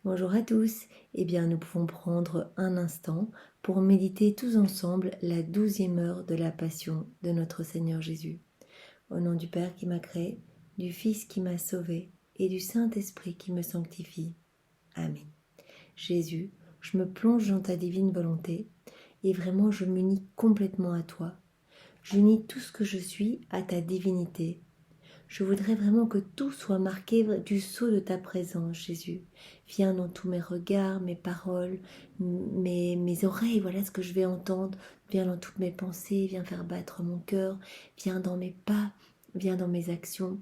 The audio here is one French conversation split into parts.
Bonjour à tous. Eh bien, nous pouvons prendre un instant pour méditer tous ensemble la 12e heure de la Passion de notre Seigneur Jésus. Au nom du Père qui m'a créé, du Fils qui m'a sauvé et du Saint-Esprit qui me sanctifie. Amen. Jésus, je me plonge dans ta divine volonté et vraiment je m'unis complètement à toi. J'unis tout ce que je suis à ta divinité. Je voudrais vraiment que tout soit marqué du sceau de ta présence, Jésus. Viens dans tous mes regards, mes paroles, mes oreilles, voilà ce que je vais entendre. Viens dans toutes mes pensées, viens faire battre mon cœur. Viens dans mes pas, viens dans mes actions.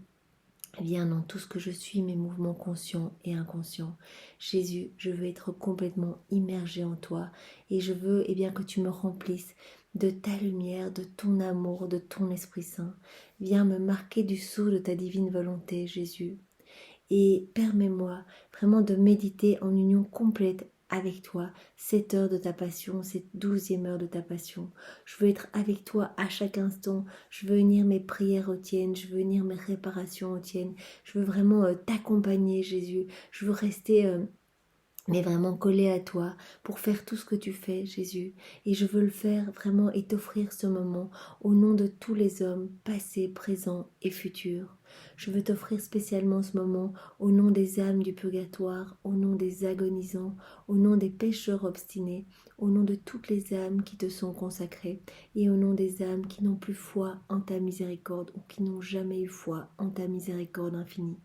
Viens dans tout ce que je suis, mes mouvements conscients et inconscients. Jésus, je veux être complètement immergé en toi et je veux bien que tu me remplisses de ta lumière, de ton amour, de ton Esprit Saint. Viens me marquer du sceau de ta divine volonté, Jésus. Et permets-moi vraiment de méditer en union complète avec toi, cette heure de ta passion, cette 12e heure de ta passion. Je veux être avec toi à chaque instant. Je veux unir mes prières aux tiennes. Je veux unir mes réparations aux tiennes. Je veux vraiment t'accompagner, Jésus. Je veux rester mais vraiment collé à toi pour faire tout ce que tu fais, Jésus. Et je veux le faire vraiment et t'offrir ce moment au nom de tous les hommes, passés, présents et futurs. Je veux t'offrir spécialement ce moment au nom des âmes du purgatoire, au nom des agonisants, au nom des pécheurs obstinés, au nom de toutes les âmes qui te sont consacrées et au nom des âmes qui n'ont plus foi en ta miséricorde ou qui n'ont jamais eu foi en ta miséricorde infinie.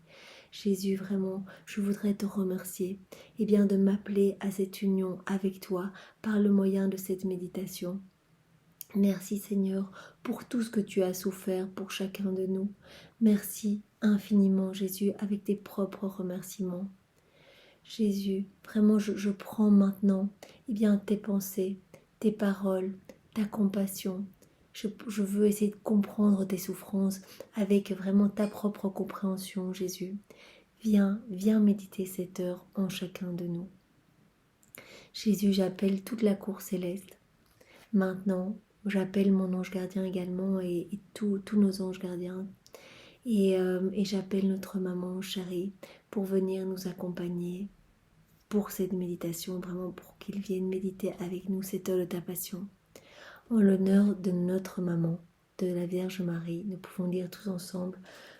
Jésus, vraiment, je voudrais te remercier de m'appeler à cette union avec toi par le moyen de cette méditation. Merci Seigneur pour tout ce que tu as souffert pour chacun de nous. Merci infiniment Jésus avec tes propres remerciements. Jésus, vraiment je prends maintenant tes pensées, tes paroles, ta compassion. Je veux essayer de comprendre tes souffrances avec vraiment ta propre compréhension Jésus. Viens méditer cette heure en chacun de nous. Jésus, j'appelle toute la cour céleste. Maintenant, j'appelle mon ange gardien également et tous nos anges gardiens. Et j'appelle notre maman chérie pour venir nous accompagner pour cette méditation, vraiment pour qu'ils viennent méditer avec nous cette heure de ta passion. En l'honneur de notre maman, de la Vierge Marie, nous pouvons dire tous ensemble: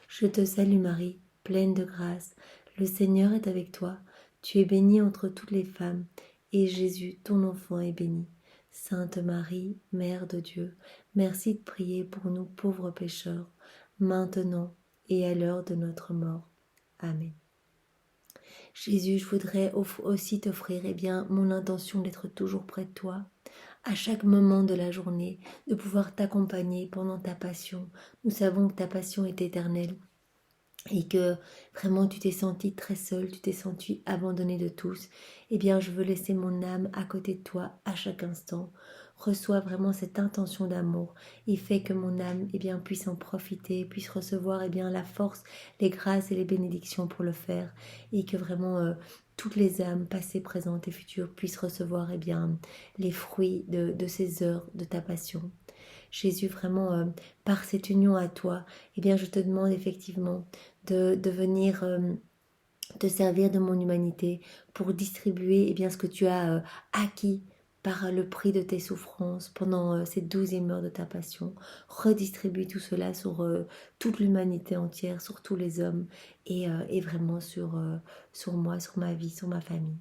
Je te salue Marie, pleine de grâce, le Seigneur est avec toi. Tu es bénie entre toutes les femmes, et Jésus, ton enfant, est béni. Sainte Marie, Mère de Dieu, merci de prier pour nous pauvres pécheurs, maintenant et à l'heure de notre mort. Amen. Jésus, je voudrais aussi t'offrir mon intention d'être toujours près de toi, à chaque moment de la journée, de pouvoir t'accompagner pendant ta passion. Nous savons que ta passion est éternelle et que vraiment tu t'es senti très seul, tu t'es senti abandonné de tous. Je veux laisser mon âme à côté de toi à chaque instant. Reçois vraiment cette intention d'amour et fais que mon âme puisse en profiter, puisse recevoir la force, les grâces et les bénédictions pour le faire, et que vraiment toutes les âmes passées, présentes et futures puissent recevoir les fruits de ces heures de ta passion. Jésus, vraiment par cette union à toi, je te demande effectivement de venir te servir de mon humanité pour distribuer ce que tu as acquis par le prix de tes souffrances pendant cette 12e heure de ta passion. Redistribue tout cela sur toute l'humanité entière, sur tous les hommes et vraiment sur moi, sur ma vie, sur ma famille.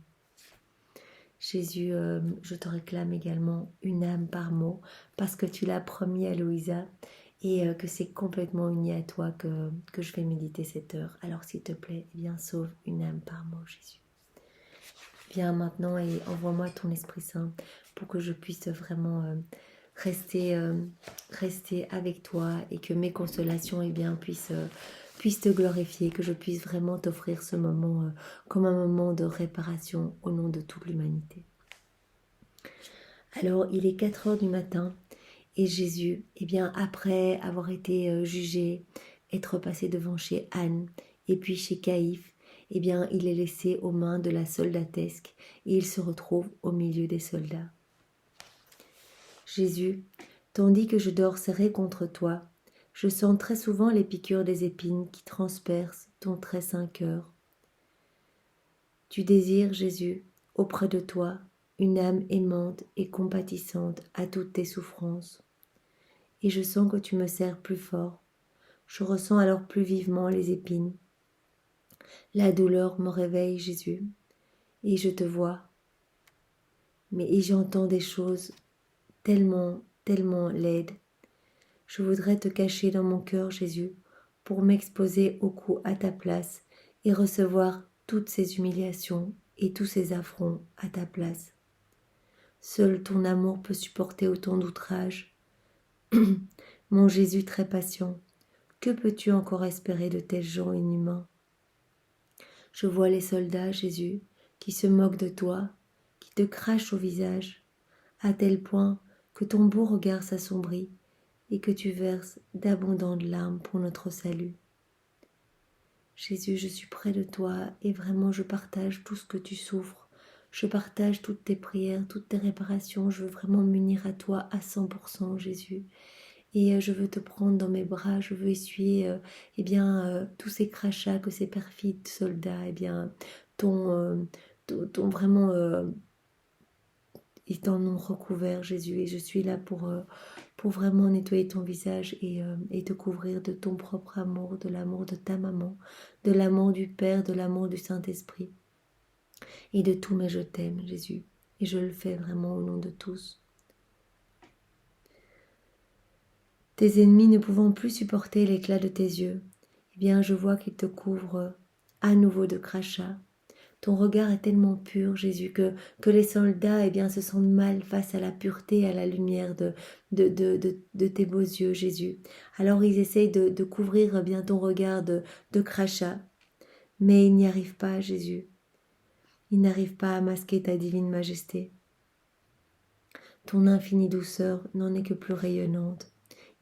Jésus, je te réclame également une âme par mot parce que tu l'as promis à Louisa et que c'est complètement uni à toi que je vais méditer cette heure. Alors s'il te plaît, sauve une âme par mot, Jésus. Viens maintenant et envoie-moi ton Esprit Saint pour que je puisse vraiment rester avec toi et que mes consolations puissent te glorifier, que je puisse vraiment t'offrir ce moment comme un moment de réparation au nom de toute l'humanité. Alors il est 4 heures du matin et Jésus, après avoir été jugé, être passé devant chez Anne et puis chez Caïphe, il est laissé aux mains de la soldatesque et il se retrouve au milieu des soldats. Jésus, tandis que je dors serré contre toi, je sens très souvent les piqûres des épines qui transpercent ton très saint cœur. Tu désires, Jésus, auprès de toi, une âme aimante et compatissante à toutes tes souffrances. Et je sens que tu me serres plus fort. Je ressens alors plus vivement les épines. La douleur me réveille, Jésus, et je te vois. Mais j'entends des choses tellement, tellement laides. Je voudrais te cacher dans mon cœur, Jésus, pour m'exposer au cou à ta place et recevoir toutes ces humiliations et tous ces affronts à ta place. Seul ton amour peut supporter autant d'outrages. Mon Jésus très patient, que peux-tu encore espérer de tels gens inhumains? Je vois les soldats, Jésus, qui se moquent de toi, qui te crachent au visage, à tel point que ton beau regard s'assombrit et que tu verses d'abondantes larmes pour notre salut. Jésus, je suis près de toi et vraiment je partage tout ce que tu souffres. Je partage toutes tes prières, toutes tes réparations. Je veux vraiment m'unir à toi à 100%, Jésus. Et je veux te prendre dans mes bras, je veux essuyer tous ces crachats que ces perfides soldats, ton vraiment, ils t'en ont recouvert, Jésus. Et je suis là pour vraiment nettoyer ton visage et te couvrir de ton propre amour, de l'amour de ta maman, de l'amour du Père, de l'amour du Saint-Esprit et de tout, mais je t'aime, Jésus. Et je le fais vraiment au nom de tous. Tes ennemis ne pouvant plus supporter l'éclat de tes yeux, eh bien je vois qu'ils te couvrent à nouveau de crachats. Ton regard est tellement pur, Jésus, que les soldats se sentent mal face à la pureté et à la lumière de tes beaux yeux, Jésus. Alors ils essayent de couvrir ton regard de crachats, mais ils n'y arrivent pas, Jésus. Ils n'arrivent pas à masquer ta divine majesté. Ton infinie douceur n'en est que plus rayonnante.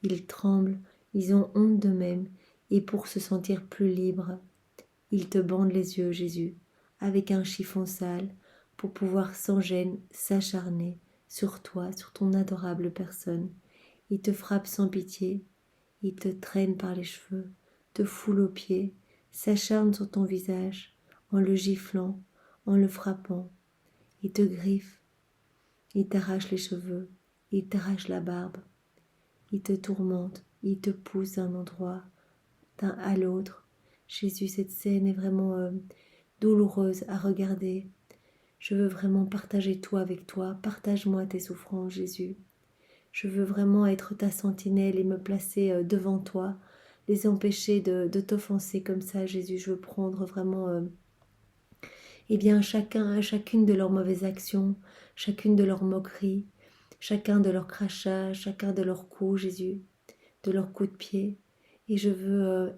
Ils tremblent, ils ont honte d'eux-mêmes, et pour se sentir plus libres, ils te bandent les yeux, Jésus, avec un chiffon sale, pour pouvoir sans gêne s'acharner sur toi, sur ton adorable personne. Ils te frappent sans pitié, ils te traînent par les cheveux, te foulent aux pieds, s'acharnent sur ton visage, en le giflant, en le frappant. Ils te griffent, ils t'arrachent les cheveux, ils t'arrachent la barbe. Il te tourmente, il te pousse d'un endroit à l'autre. Jésus, cette scène est vraiment douloureuse à regarder. Je veux vraiment partager tout avec toi. Partage-moi tes souffrances, Jésus. Je veux vraiment être ta sentinelle et me placer devant toi, les empêcher de t'offenser comme ça, Jésus. Je veux prendre vraiment chacune de leurs mauvaises actions, chacune de leurs moqueries, chacun de leurs crachats, chacun de leurs coups, Jésus, de leurs coups de pied. Et je veux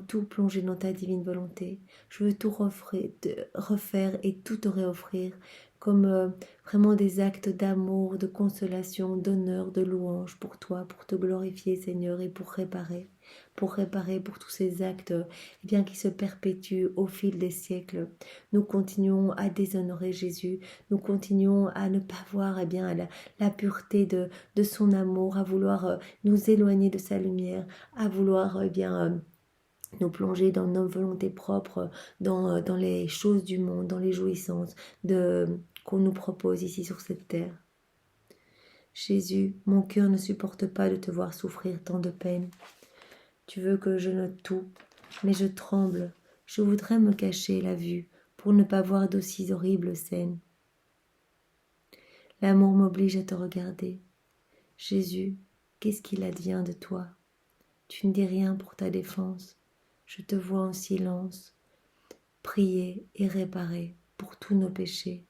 tout plonger dans ta divine volonté. Je veux tout refaire et tout te réoffrir comme vraiment des actes d'amour, de consolation, d'honneur, de louange pour toi, pour te glorifier, Seigneur, et pour réparer pour tous ces actes qui se perpétuent au fil des siècles. Nous continuons à déshonorer Jésus, nous continuons à ne pas voir la pureté de son amour, à vouloir nous éloigner de sa lumière, à vouloir nous plonger dans nos volontés propres, dans les choses du monde, dans les jouissances qu'on nous propose ici sur cette terre. Jésus, mon cœur ne supporte pas de te voir souffrir tant de peine. Tu veux que je note tout, mais je tremble. Je voudrais me cacher la vue pour ne pas voir d'aussi horribles scènes. L'amour m'oblige à te regarder. Jésus, qu'est-ce qu'il advient de toi? Tu ne dis rien pour ta défense. Je te vois en silence, prier et réparer pour tous nos péchés.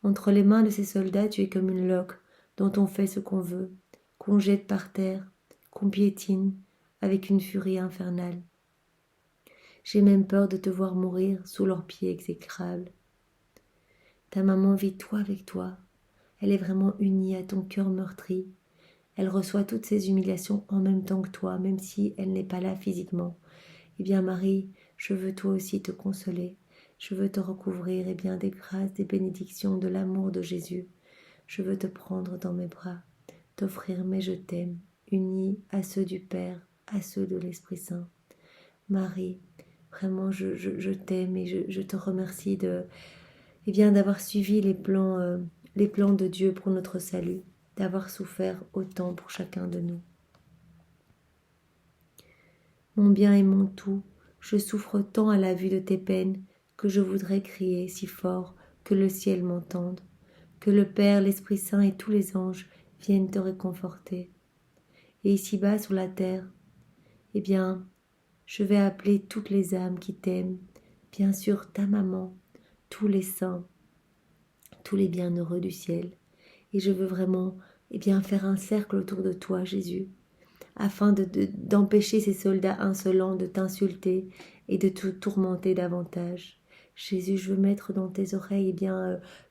Entre les mains de ces soldats, tu es comme une loque dont on fait ce qu'on veut, qu'on jette par terre, qu'on piétine avec une furie infernale. J'ai même peur de te voir mourir sous leurs pieds exécrables. Ta maman vit toi avec toi. Elle est vraiment unie à ton cœur meurtri. Elle reçoit toutes ces humiliations en même temps que toi, même si elle n'est pas là physiquement. Eh bien Marie, je veux toi aussi te consoler. Je veux te recouvrir des grâces, des bénédictions, de l'amour de Jésus. Je veux te prendre dans mes bras, t'offrir mes je t'aime, unis à ceux du Père, à ceux de l'Esprit Saint. Marie, Vraiment, je t'aime et je te remercie d'avoir suivi les plans de Dieu pour notre salut, d'avoir souffert autant pour chacun de nous. Mon bien et mon tout, je souffre tant à la vue de tes peines que je voudrais crier si fort que le ciel m'entende, que le Père, l'Esprit Saint et tous les anges viennent te réconforter. Et ici-bas sur la terre, eh bien, je vais appeler toutes les âmes qui t'aiment, bien sûr ta maman, tous les saints, tous les bienheureux du ciel. Et je veux vraiment faire un cercle autour de toi, Jésus, afin d'empêcher ces soldats insolents de t'insulter et de te tourmenter davantage. Jésus, je veux mettre dans tes oreilles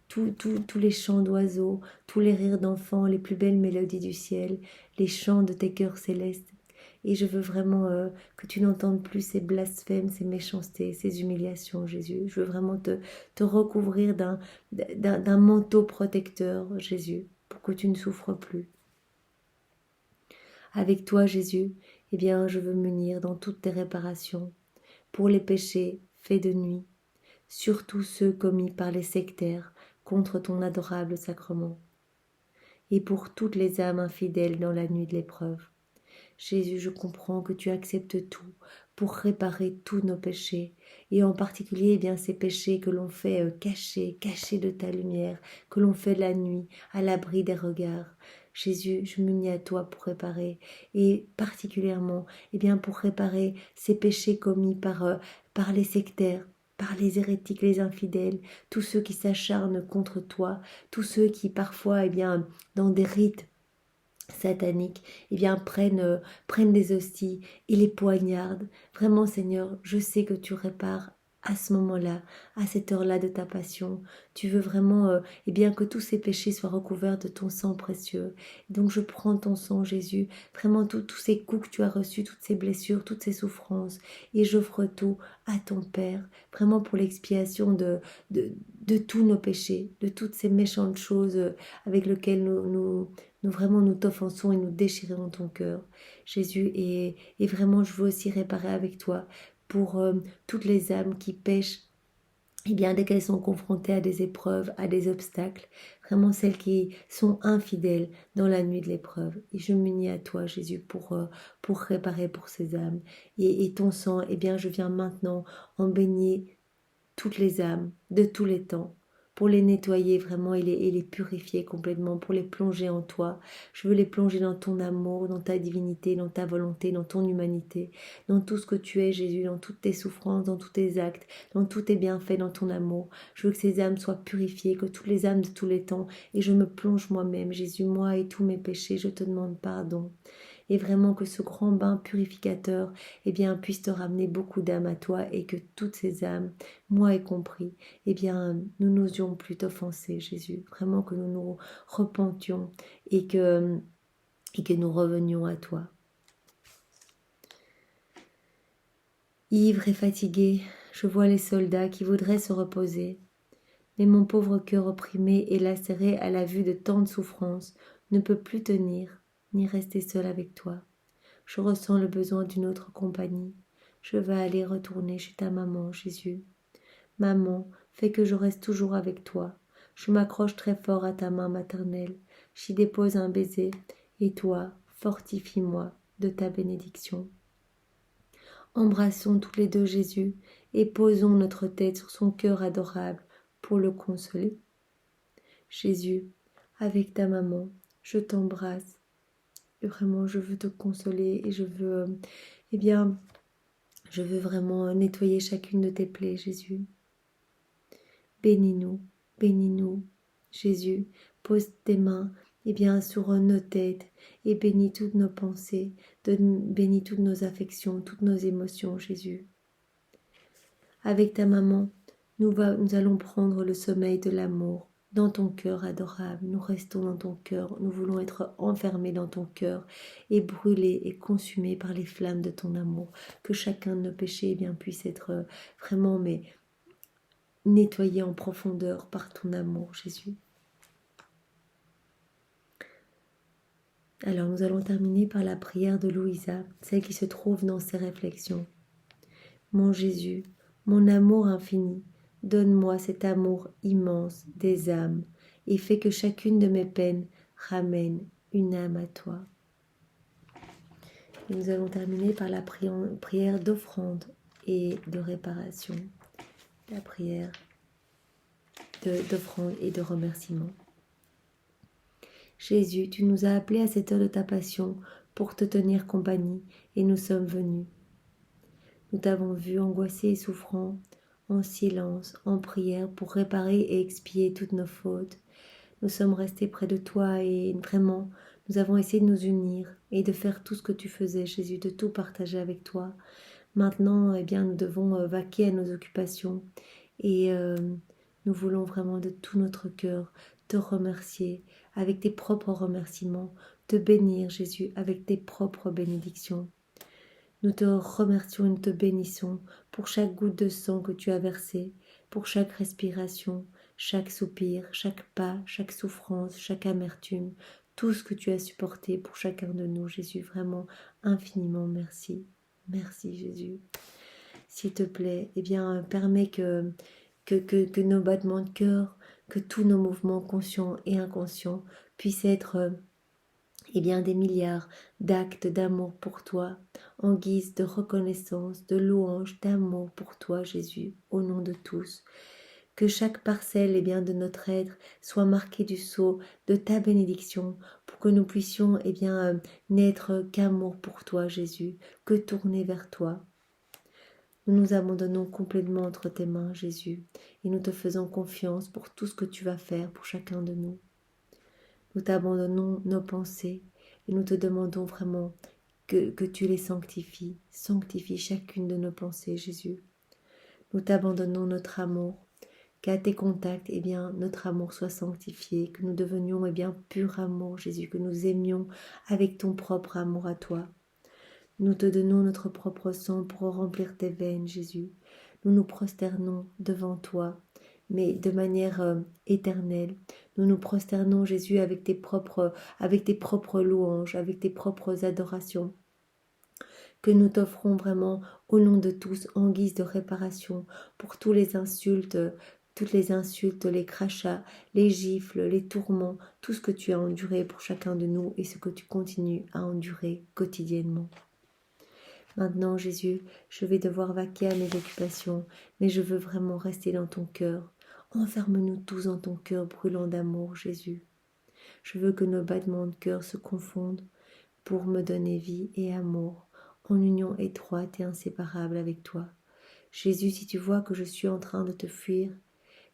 tous les chants d'oiseaux, tous les rires d'enfants, les plus belles mélodies du ciel, les chants de tes cœurs célestes. Et je veux vraiment que tu n'entendes plus ces blasphèmes, ces méchancetés, ces humiliations, Jésus. Je veux vraiment te recouvrir d'un manteau protecteur, Jésus, pour que tu ne souffres plus. Avec toi, Jésus, je veux m'unir dans toutes tes réparations, pour les péchés faits de nuit, surtout ceux commis par les sectaires contre ton adorable sacrement, et pour toutes les âmes infidèles dans la nuit de l'épreuve. Jésus, je comprends que tu acceptes tout pour réparer tous nos péchés, et en particulier ces péchés que l'on fait cachés de ta lumière, que l'on fait la nuit, à l'abri des regards. Jésus, je m'unis à toi pour réparer, et particulièrement pour réparer ces péchés commis par les sectaires, par les hérétiques, les infidèles, tous ceux qui s'acharnent contre toi, tous ceux qui parfois, dans des rites sataniques, prennent des hosties et les poignardent. Vraiment, Seigneur, je sais que tu répares à ce moment-là, à cette heure-là de ta passion. Tu veux vraiment que tous ces péchés soient recouverts de ton sang précieux. Donc je prends ton sang, Jésus, vraiment tous ces coups que tu as reçus, toutes ces blessures, toutes ces souffrances, et j'offre tout à ton Père, vraiment pour l'expiation de tous nos péchés, de toutes ces méchantes choses avec lesquelles nous t'offensons et nous déchirons ton cœur, Jésus, et vraiment je veux aussi réparer avec toi pour toutes les âmes qui pêchent, dès qu'elles sont confrontées à des épreuves, à des obstacles, vraiment celles qui sont infidèles dans la nuit de l'épreuve. Et je m'unis à toi, Jésus, pour réparer pour ces âmes. Et ton sang, je viens maintenant en baigner toutes les âmes de tous les temps, pour les nettoyer vraiment et les purifier complètement, pour les plonger en toi. Je veux les plonger dans ton amour, dans ta divinité, dans ta volonté, dans ton humanité, dans tout ce que tu es, Jésus, dans toutes tes souffrances, dans tous tes actes, dans tous tes bienfaits, dans ton amour. Je veux que ces âmes soient purifiées, que toutes les âmes de tous les temps, et je me plonge moi-même, Jésus, moi et tous mes péchés, je te demande pardon. Et vraiment que ce grand bain purificateur puisse te ramener beaucoup d'âmes à toi, et que toutes ces âmes, moi y compris, nous n'osions plus t'offenser, Jésus. Vraiment que nous nous repentions et que nous revenions à toi. Ivre et fatigué, je vois les soldats qui voudraient se reposer, mais mon pauvre cœur opprimé et lacéré à la vue de tant de souffrances ne peut plus tenir, ni rester seul avec toi. Je ressens le besoin d'une autre compagnie. Je veux aller retourner chez ta maman, Jésus. Maman, fais que je reste toujours avec toi. Je m'accroche très fort à ta main maternelle. J'y dépose un baiser, et toi, fortifie-moi de ta bénédiction. Embrassons tous les deux Jésus, et posons notre tête sur son cœur adorable pour le consoler. Jésus, avec ta maman, je t'embrasse. Et vraiment, je veux te consoler, et je veux, je veux vraiment nettoyer chacune de tes plaies, Jésus. Bénis-nous, Jésus. Pose tes mains, sur nos têtes, et bénis toutes nos pensées, bénis toutes nos affections, toutes nos émotions, Jésus. Avec ta maman, nous allons prendre le sommeil de l'amour dans ton cœur adorable. Nous restons dans ton cœur, nous voulons être enfermés dans ton cœur et brûlés et consumés par les flammes de ton amour. Que chacun de nos péchés puisse être vraiment nettoyé en profondeur par ton amour, Jésus. Alors nous allons terminer par la prière de Louisa, celle qui se trouve dans ses réflexions. Mon Jésus, mon amour infini, donne-moi cet amour immense des âmes et fais que chacune de mes peines ramène une âme à toi. Et nous allons terminer par la prière d'offrande et de réparation, la prière d'offrande et de remerciement. Jésus, tu nous as appelés à cette heure de ta passion pour te tenir compagnie et nous sommes venus. Nous t'avons vu angoissé et souffrant, en silence, en prière pour réparer et expier toutes nos fautes. Nous sommes restés près de toi et vraiment, nous avons essayé de nous unir et de faire tout ce que tu faisais, Jésus, de tout partager avec toi. Maintenant, eh bien, nous devons vaquer à nos occupations et nous voulons vraiment de tout notre cœur te remercier avec tes propres remerciements, te bénir, Jésus, avec tes propres bénédictions. Nous te remercions et nous te bénissons pour chaque goutte de sang que tu as versé, pour chaque respiration, chaque soupir, chaque pas, chaque souffrance, chaque amertume, tout ce que tu as supporté pour chacun de nous, Jésus, vraiment infiniment merci. Merci Jésus. S'il te plaît, eh bien, permets que nos battements de cœur, que tous nos mouvements conscients et inconscients puissent être eh bien, des milliards d'actes d'amour pour toi, en guise de reconnaissance, de louange, d'amour pour toi, Jésus, au nom de tous. Que chaque parcelle eh bien, de notre être soit marquée du sceau de ta bénédiction, pour que nous puissions eh bien, n'être qu'amour pour toi, Jésus, que tourner vers toi. Nous nous abandonnons complètement entre tes mains, Jésus, et nous te faisons confiance pour tout ce que tu vas faire pour chacun de nous. Nous t'abandonnons nos pensées et nous te demandons vraiment que tu les sanctifies. Sanctifie chacune de nos pensées, Jésus. Nous t'abandonnons notre amour, qu'à tes contacts, eh bien, notre amour soit sanctifié, que nous devenions eh bien, pur amour, Jésus, que nous aimions avec ton propre amour à toi. Nous te donnons notre propre sang pour remplir tes veines, Jésus. Nous nous prosternons devant toi, mais de manière éternelle. Nous nous prosternons, Jésus, avec tes propres louanges, avec tes propres adorations, que nous t'offrons vraiment au nom de tous en guise de réparation pour toutes les insultes, les crachats, les gifles, les tourments, tout ce que tu as enduré pour chacun de nous et ce que tu continues à endurer quotidiennement. Maintenant, Jésus, je vais devoir vaquer à mes occupations, mais je veux vraiment rester dans ton cœur. Enferme-nous tous dans ton cœur brûlant d'amour, Jésus. Je veux que nos battements de cœur se confondent pour me donner vie et amour, en union étroite et inséparable avec toi. Jésus, si tu vois que je suis en train de te fuir,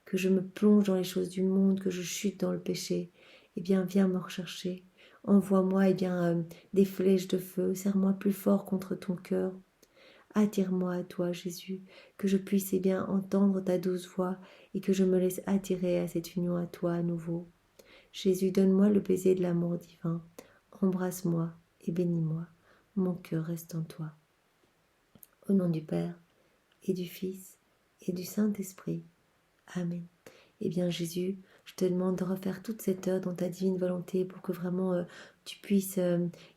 que je me plonge dans les choses du monde, que je chute dans le péché, eh bien, viens me rechercher. Envoie-moi eh bien, des flèches de feu, serre-moi plus fort contre ton cœur. Attire-moi à toi, Jésus, que je puisse eh bien entendre ta douce voix et que je me laisse attirer à cette union à toi à nouveau. Jésus, donne-moi le baiser de l'amour divin. Embrasse-moi et bénis-moi. Mon cœur reste en toi. Au nom du Père et du Fils et du Saint-Esprit. Amen. Eh bien Jésus, je te demande de refaire toute cette heure dans ta divine volonté pour que vraiment tu puisses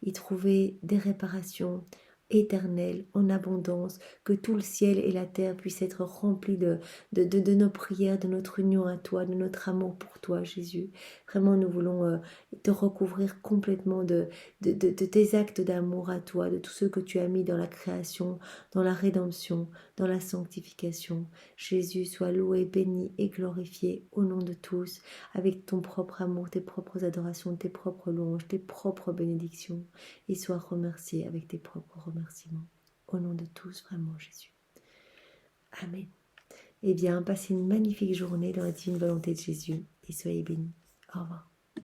y trouver des réparations éternelles, en abondance, que tout le ciel et la terre puissent être remplis de nos prières, de notre union à toi, de notre amour pour toi, Jésus. Vraiment, nous voulons te recouvrir complètement de tes actes d'amour à toi, de tout ce que tu as mis dans la création, dans la rédemption, dans la sanctification. Jésus, sois loué, béni et glorifié au nom de tous, avec ton propre amour, tes propres adorations, tes propres louanges, tes propres bénédictions, et sois remercié avec tes propres remerciements. Au nom de tous, vraiment Jésus. Amen. Eh bien, passez une magnifique journée dans la divine volonté de Jésus et soyez bénis. Au revoir.